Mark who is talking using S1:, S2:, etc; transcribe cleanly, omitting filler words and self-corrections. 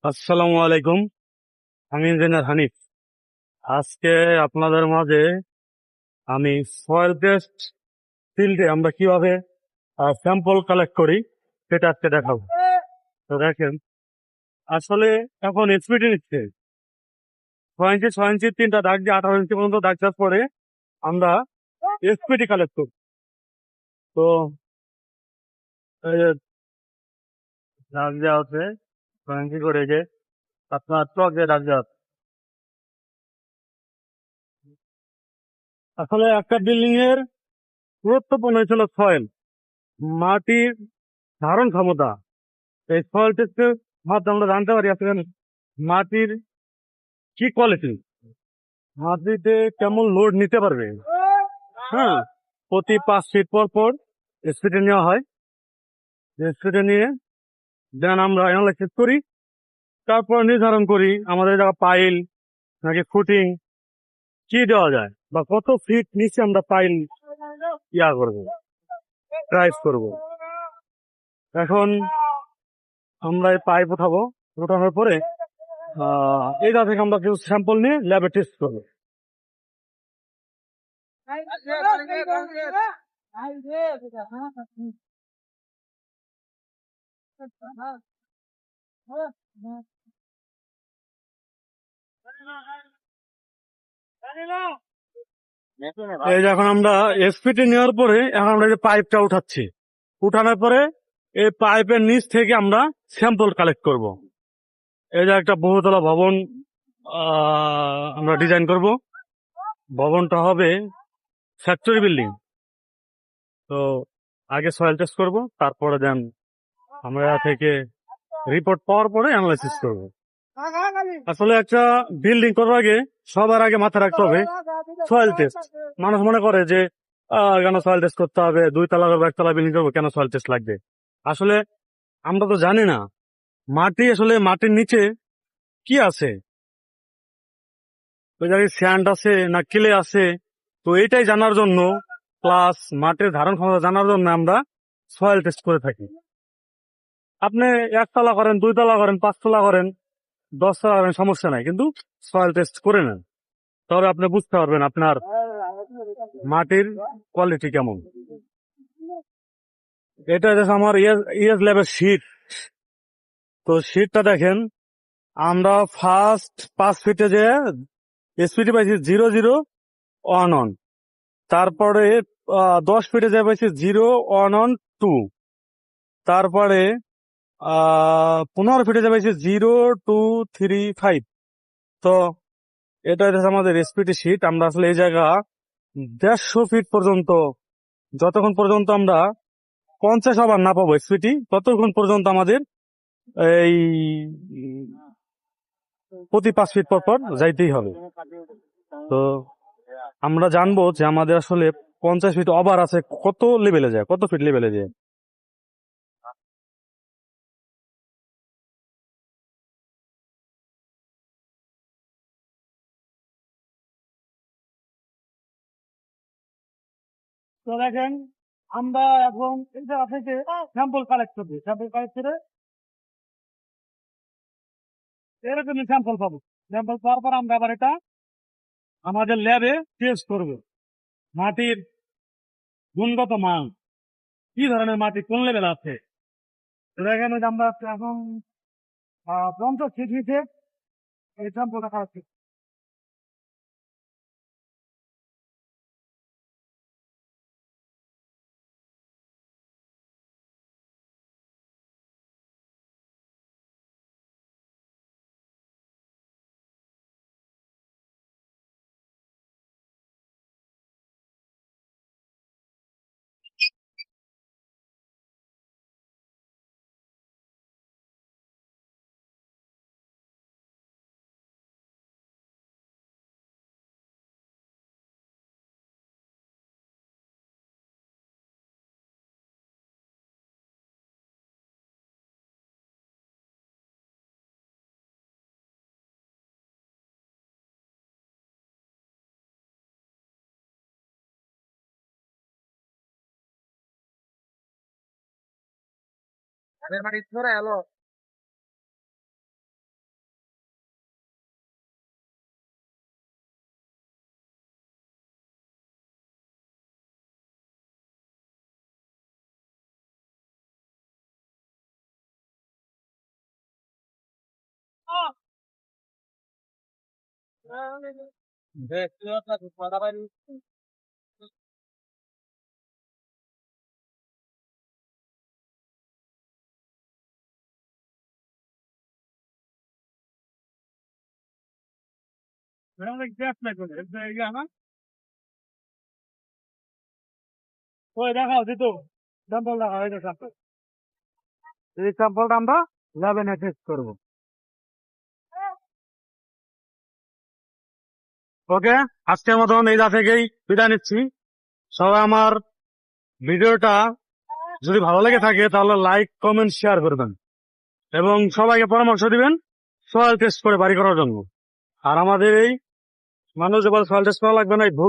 S1: আসসালামু আলাইকুম। আমি ইঞ্জিনিয়ার হানিফ। আজকে আপনাদের মাঝে আমি সয়েল টেস্ট ফিল্ডে আমরা কিভাবে স্যাম্পল কালেক্ট করি সেটা আজকে দেখাবো। তো দেখেন, আসলে এখন এসপিটি নিচ্ছে 6 ইঞ্চি 3টা দাগ দিয়ে 18 ইঞ্চি পর্যন্ত দাগ চাষ পরে আমরা এসপিটি কালেক্ট করি। তো এই যে দাগ দেওয়া হচ্ছে 6 ইঞ্চি করে, যে আপনার চক দিয়ে দাগ দেওয়া হচ্ছে। আসলে একটা বিল্ডিং এর গুরুত্বপূর্ণ ছিল সয়েল, মাটির ধারণ ক্ষমতা। এই সয়েল টেস্টের মাধ্যমে আমরা জানতে পারি আসলে মাটির কি কোয়ালিটি, মাটিতে কেমন লোড নিতে পারবে। হ্যাঁ, প্রতি 5 ফিট পর পর স্প্রে নেওয়া হয়। স্প্রে নিয়ে দেন আমরা অ্যানালাইসিস করি, তারপর নির্ধারণ করি আমাদের জায়গা পাইল নাকি ফুটিং কি দেওয়া যায়, বা কত ফিট নিচে আমরা পাইল করবো, ট্রাইস করবো। এখন আমরা এই পাইপ উঠাবো, উঠানোর পরে এইটা থেকে আমরা কিছু স্যাম্পল নিয়ে ল্যাবে টেস্ট করবো। এই যখন আমরা এসপিটি নেওয়ার পরে এখন আমরা যে পাইপটা উঠাচ্ছি, উঠানোর পরে এই পাইপের নিচ থেকে আমরা স্যাম্পল কালেক্ট করব। এই যে একটা বহুতলা ভবন আমরা ডিজাইন করব। ভবনটা হবে ফ্যাক্টরি বিল্ডিং। তো আগে সয়েল টেস্ট করব, তারপরে দেন আমরা থেকে রিপোর্ট পাওয়ার পরে অ্যানালাইসিস করব। আসলে একটা বিল্ডিং করার আগে সবার আগে মাথায় রাখতে হবে সয়েল টেস্ট। মানুষ মনে করে যে কেন সয়েল টেস্ট করতে হবে, 2 তলা করবো 1 তলা বিল্ডিং করবো, কেন সয়েল টেস্ট লাগবে। আসলে আমরা তো জানি না মাটি, আসলে মাটির নিচে কি আছে, ওই জায়গায় স্যান্ড আছে না ক্লে আছে। তো এটাই জানার জন্য, প্লাস মাটির ধারণ ক্ষমতা জানার জন্য আমরা সয়েল টেস্ট করে থাকি। আপনি 1 তলা করেন, 2 তলা করেন, 5 তলা করেন, 10 তলা করেন, সমস্যা নাই, কিন্তু সয়েল টেস্ট করে নেন, তাহলে আপনি বুঝতে পারবেন আপনার মাটির কোয়ালিটি কেমন। এটা হচ্ছে আমার ইয়েস ল্যাবের শীট। তো শীটটা দেখেন, আমরা ফার্স্ট 5 ফিটে যে এসপিটি পাইছি 0 0 1 1, তারপরে 10 ফিটে যে পাইছি 0 1 1 2, তারপরে 15 ফিটে যে পাইছি 0 2 3 5। তো এটা হচ্ছে আমাদের এসপিটি শীট। আমরা আসলে এই জায়গা 150 ফিট পর্যন্ত, যতক্ষণ পর্যন্ত আমরা 50 ওভার না পাবো এসপিটি, ততক্ষণ পর্যন্ত আমাদের এই প্রতি 5 ফিট পর পর যাইতেই হবে। তো আমরা জানবো যে আমাদের আসলে 50 ফিট ওভার আছে কত লেভেলে যায়, কত ফিট লেভেলে যায়। তো দেখেন, আমরা এখন এই জায়গা থেকে স্যাম্পল কালেক্ট করবো। স্যাম্পল কালেক্ট করে এরকম স্যাম্পল পাবো। স্যাম্পল পাওয়ার পর আমরা আবার এটা আমাদের ল্যাবে টেস্ট করবো। মাটির গুণগত মান, কি ধরনের মাটি, কোন লেভেল আছে। তো দেখেন, ওই যে আমরা এখন 50 ফিট নিচে এই স্যাম্পলটা কালেক্ট করবো। ওই দেখাও দিত স্যাম্পল দেখা হয়েছে স্যাম্পল, এই স্যাম্পলটা আমরা ল্যাবে টেস্ট করবো। ওকে, আজকের মতন এই থেকেই বিদায় নিচ্ছি। সবাই আমার ভিডিওটা যদি ভালো লেগে থাকে তাহলে লাইক কমেন্ট শেয়ার করবেন এবং সবাইকে পরামর্শ দিবেন সয়েল টেস্ট করে বাড়ি করার জন্য। আর আমাদের এই মানুষ সয়েল টেস্ট করা লাগবে না,